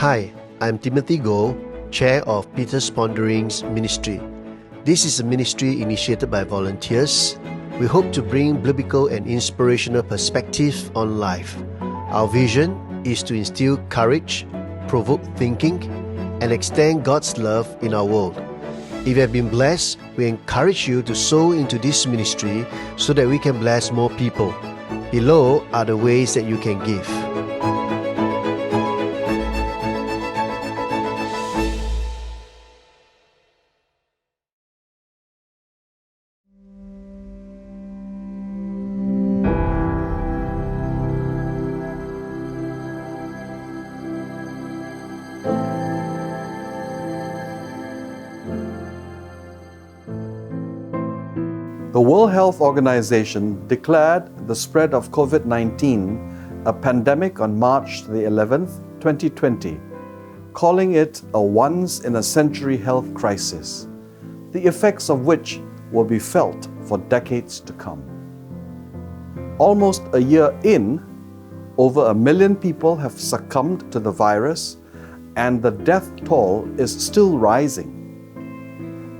Hi, I'm 𝗦𝗛𝗥𝗘, Chair of Peter's Ponderings Ministry. This is a ministry initiated by volunteers. We hope to bring biblical and inspirational perspective on life. Our vision is to instill courage, provoke thinking, and extend God's love in our world. If you have been blessed, we encourage you to sow into this ministry so that we can bless more people. Below are the ways that you can give. The World Health Organization declared the spread of COVID-19 a pandemic on March the 11th, 2020, calling it a once-in-a-century health crisis, the effects of which will be felt for decades to come. Almost a year in, over 1 million people have succumbed to the virus, and the death toll is still rising.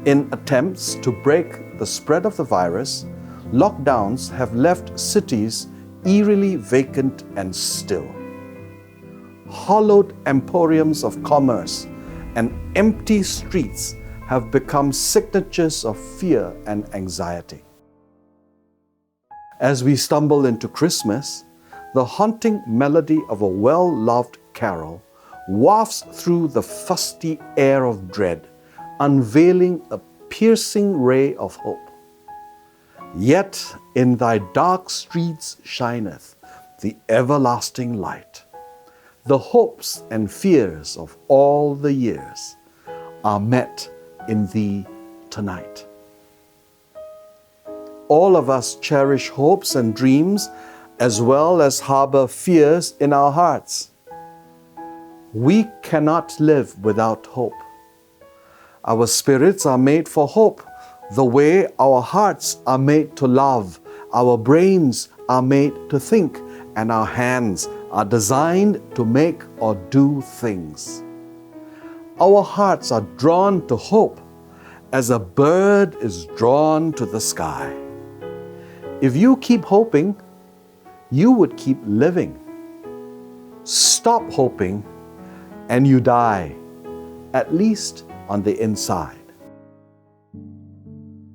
In attempts to break the spread of the virus, lockdowns have left cities eerily vacant and still. Hollowed emporiums of commerce and empty streets have become signatures of fear and anxiety. As we stumble into Christmas, the haunting melody of a well-loved carol wafts through the fusty air of dread, unveiling a piercing ray of hope. Yet in thy dark streets shineth the everlasting light. The hopes and fears of all the years are met in thee tonight. All of us cherish hopes and dreams as well as harbor fears in our hearts. We cannot live without hope. Our spirits are made for hope, the way our hearts are made to love, our brains are made to think, and our hands are designed to make or do things. Our hearts are drawn to hope as a bird is drawn to the sky. If you keep hoping, you would keep living. Stop hoping and you die, at least on the inside.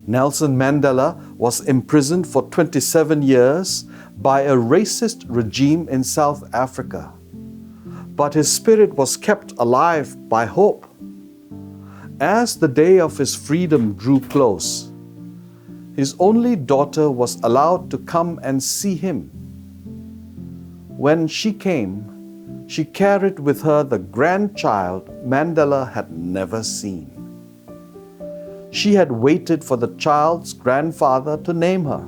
Nelson Mandela was imprisoned for 27 years by a racist regime in South Africa. But his spirit was kept alive by hope. As the day of his freedom drew close, his only daughter was allowed to come and see him. When she came, she carried with her the grandchild Mandela had never seen. She had waited for the child's grandfather to name her.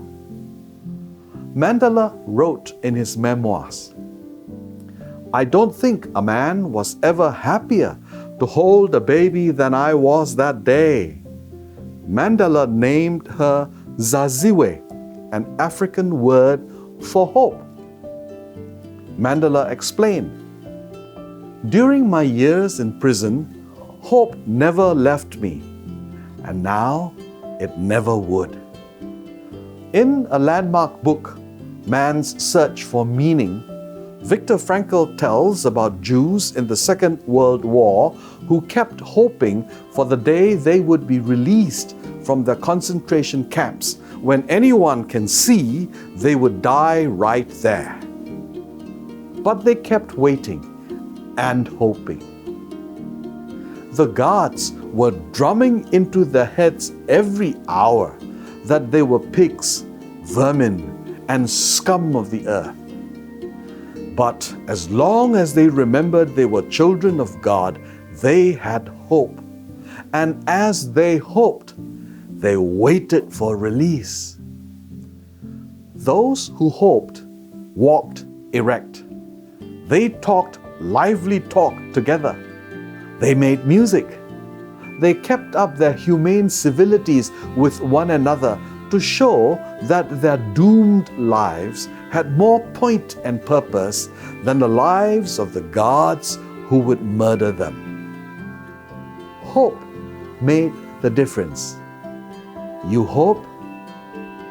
Mandela wrote in his memoirs, "I don't think a man was ever happier to hold a baby than I was that day." Mandela named her Zaziwe, an African word for hope. Mandela explained, "During my years in prison, hope never left me, and now it never would." In a landmark book, Man's Search for Meaning, Viktor Frankl tells about Jews in the Second World War who kept hoping for the day they would be released from their concentration camps. When anyone can see, they would die right there. But they kept waiting and hoping. The guards were drumming into their heads every hour that they were pigs, vermin, and scum of the earth. But as long as they remembered they were children of God, they had hope. And as they hoped, they waited for release. Those who hoped walked erect. They talked lively talk together. They made music. They kept up their humane civilities with one another to show that their doomed lives had more point and purpose than the lives of the guards who would murder them. Hope made the difference. You hope,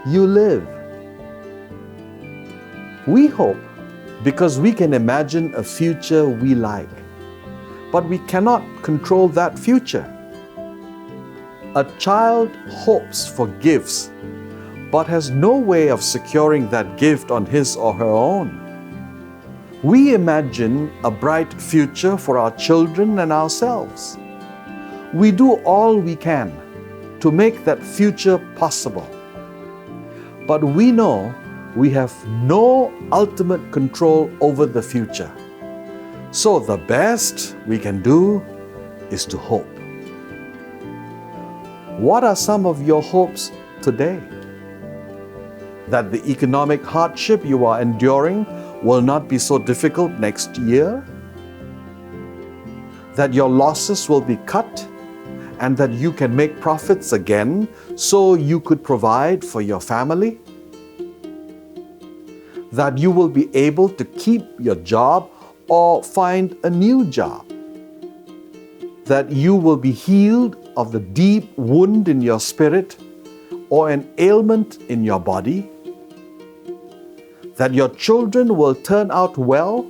you live. We hope because we can imagine a future we like, but we cannot control that future. A child hopes for gifts, but has no way of securing that gift on his or her own. We imagine a bright future for our children and ourselves. We do all we can to make that future possible. But we know we have no ultimate control over the future. So the best we can do is to hope. What are some of your hopes today? That the economic hardship you are enduring will not be so difficult next year? That your losses will be cut and that you can make profits again so you could provide for your family? That you will be able to keep your job or find a new job? That you will be healed of the deep wound in your spirit or an ailment in your body? That your children will turn out well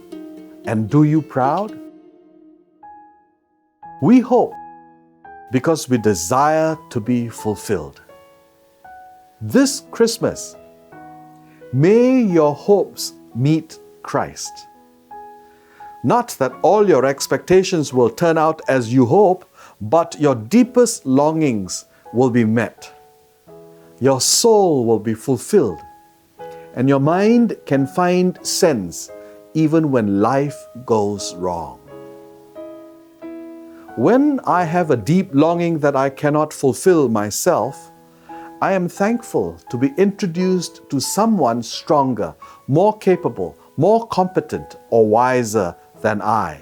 and do you proud? We hope because we desire to be fulfilled. This Christmas, may your hopes meet Christ. Not that all your expectations will turn out as you hope, but your deepest longings will be met. Your soul will be fulfilled, and your mind can find sense even when life goes wrong. When I have a deep longing that I cannot fulfill myself, I am thankful to be introduced to someone stronger, more capable, more competent, or wiser than I.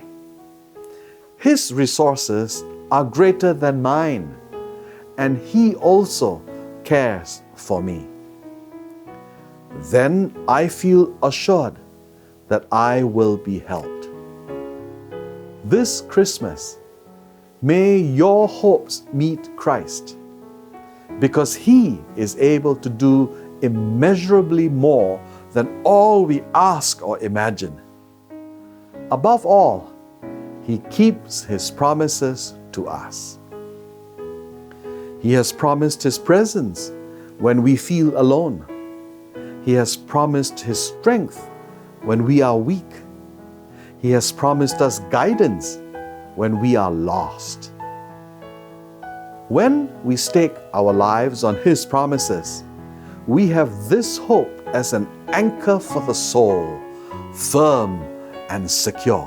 His resources are greater than mine, and he also cares for me. Then I feel assured that I will be helped. This Christmas, may your hopes meet Christ, because He is able to do immeasurably more than all we ask or imagine. Above all, He keeps His promises to us. He has promised His presence when we feel alone. He has promised His strength when we are weak. He has promised us guidance when we are lost. When we stake our lives on His promises, we have this hope as an anchor for the soul, firm and secure.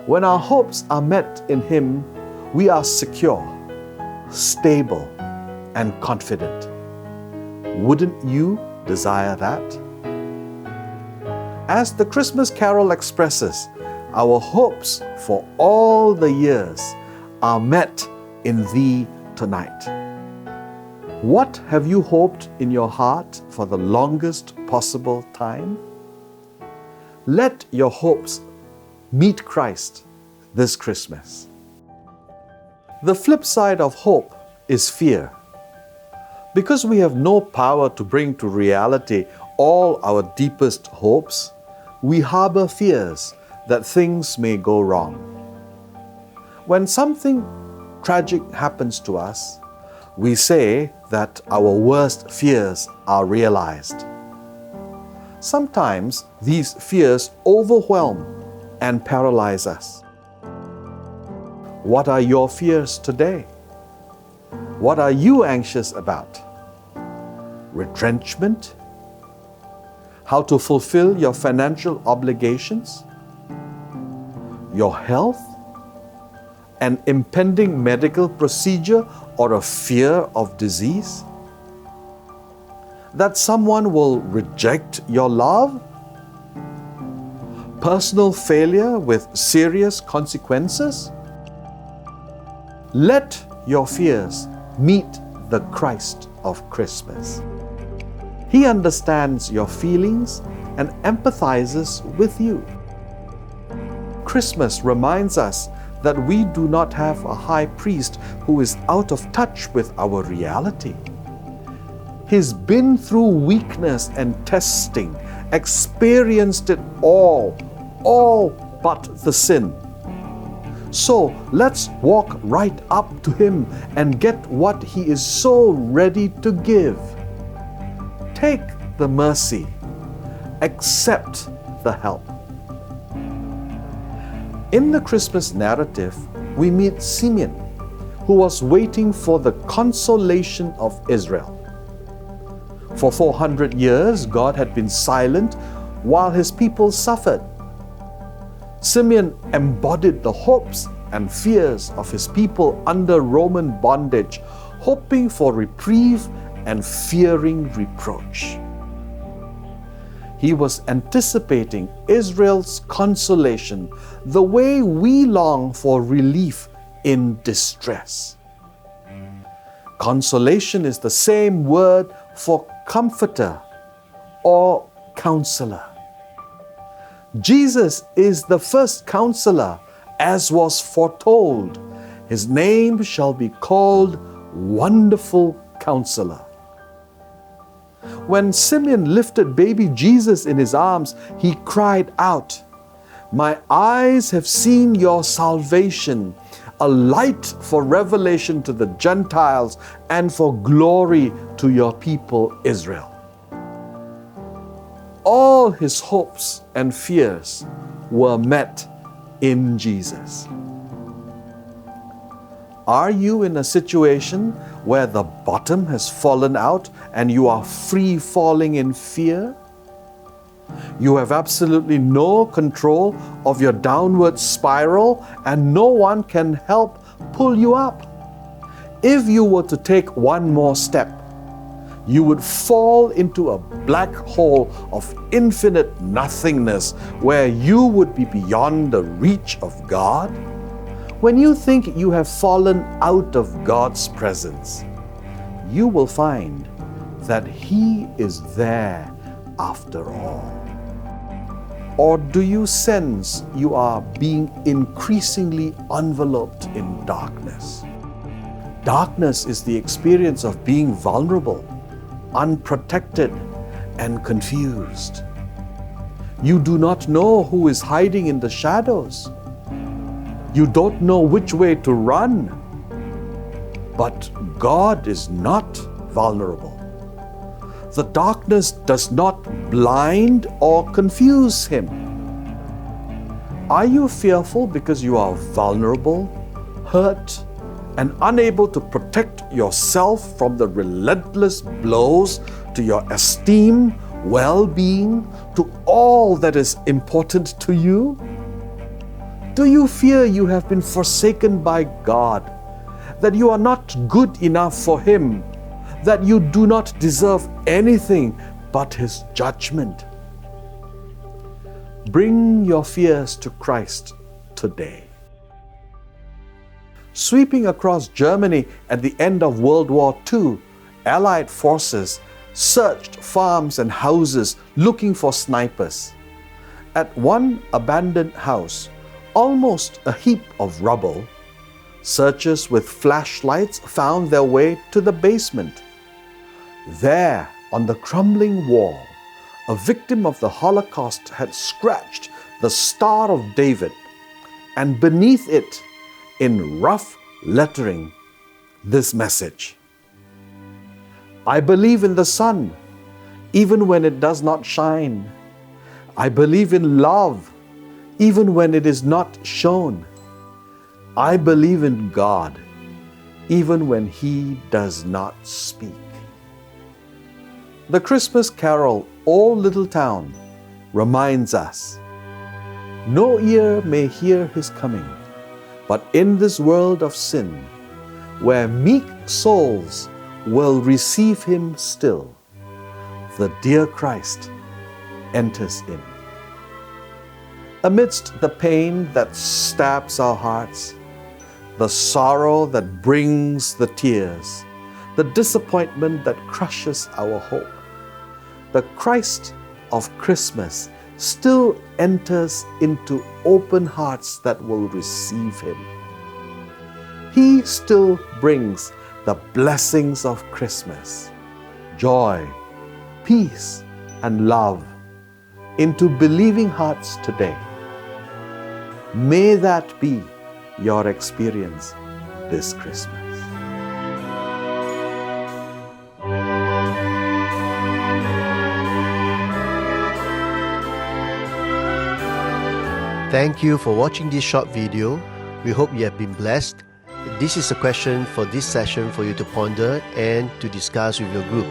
When our hopes are met in Him, we are secure, stable, and confident. Wouldn't you desire that? As the Christmas carol expresses, our hopes for all the years are met in Thee tonight. What have you hoped in your heart for the longest possible time? Let your hopes meet Christ this Christmas. The flip side of hope is fear. Because we have no power to bring to reality all our deepest hopes, we harbor fears that things may go wrong. When something tragic happens to us, we say that our worst fears are realized. Sometimes these fears overwhelm and paralyze us. What are your fears today? What are you anxious about? Retrenchment? How to fulfill your financial obligations? Your health? An impending medical procedure or a fear of disease? That someone will reject your love? Personal failure with serious consequences? Let your fears meet the Christ of Christmas. He understands your feelings and empathizes with you. Christmas reminds us that we do not have a high priest who is out of touch with our reality. He's been through weakness and testing, experienced it all but the sin. So let's walk right up to Him and get what He is so ready to give. Take the mercy, accept the help. In the Christmas narrative, we meet Simeon, who was waiting for the consolation of Israel. For 400 years, God had been silent while His people suffered. Simeon embodied the hopes and fears of his people under Roman bondage, hoping for reprieve and fearing reproach. He was anticipating Israel's consolation the way we long for relief in distress. Consolation is the same word for comforter or counselor. Jesus is the first counselor, as was foretold. His name shall be called Wonderful Counselor. When Simeon lifted baby Jesus in his arms, he cried out, "My eyes have seen your salvation, a light for revelation to the Gentiles and for glory to your people Israel." All his hopes and fears were met in Jesus. Are you in a situation where the bottom has fallen out and you are free falling in fear? You have absolutely no control of your downward spiral and no one can help pull you up. If you were to take one more step, you would fall into a black hole of infinite nothingness where you would be beyond the reach of God. When you think you have fallen out of God's presence, you will find that He is there after all. Or do you sense you are being increasingly enveloped in darkness? Darkness is the experience of being vulnerable, unprotected, and confused. You do not know who is hiding in the shadows. You don't know which way to run. But God is not vulnerable. The darkness does not blind or confuse Him. Are you fearful because you are vulnerable, hurt, and unable to protect yourself from the relentless blows to your esteem, well-being, to all that is important to you? Do you fear you have been forsaken by God, that you are not good enough for Him, that you do not deserve anything but His judgment? Bring your fears to Christ today. Sweeping across Germany at the end of World War II, Allied forces searched farms and houses looking for snipers. At one abandoned house, almost a heap of rubble, searchers with flashlights found their way to the basement. There, on the crumbling wall, a victim of the Holocaust had scratched the Star of David, and beneath it, in rough lettering, this message: "I believe in the sun, even when it does not shine. I believe in love, even when it is not shown. I believe in God, even when He does not speak." The Christmas carol, "O Little Town," reminds us, no ear may hear His coming, but in this world of sin, where meek souls will receive Him still, the dear Christ enters in. Amidst the pain that stabs our hearts, the sorrow that brings the tears, the disappointment that crushes our hope, the Christ of Christmas still enters into open hearts that will receive Him. He still brings the blessings of Christmas, joy, peace, and love into believing hearts today. May that be your experience this Christmas. Thank you for watching this short video. We hope you have been blessed. This is a question for this session for you to ponder and to discuss with your group.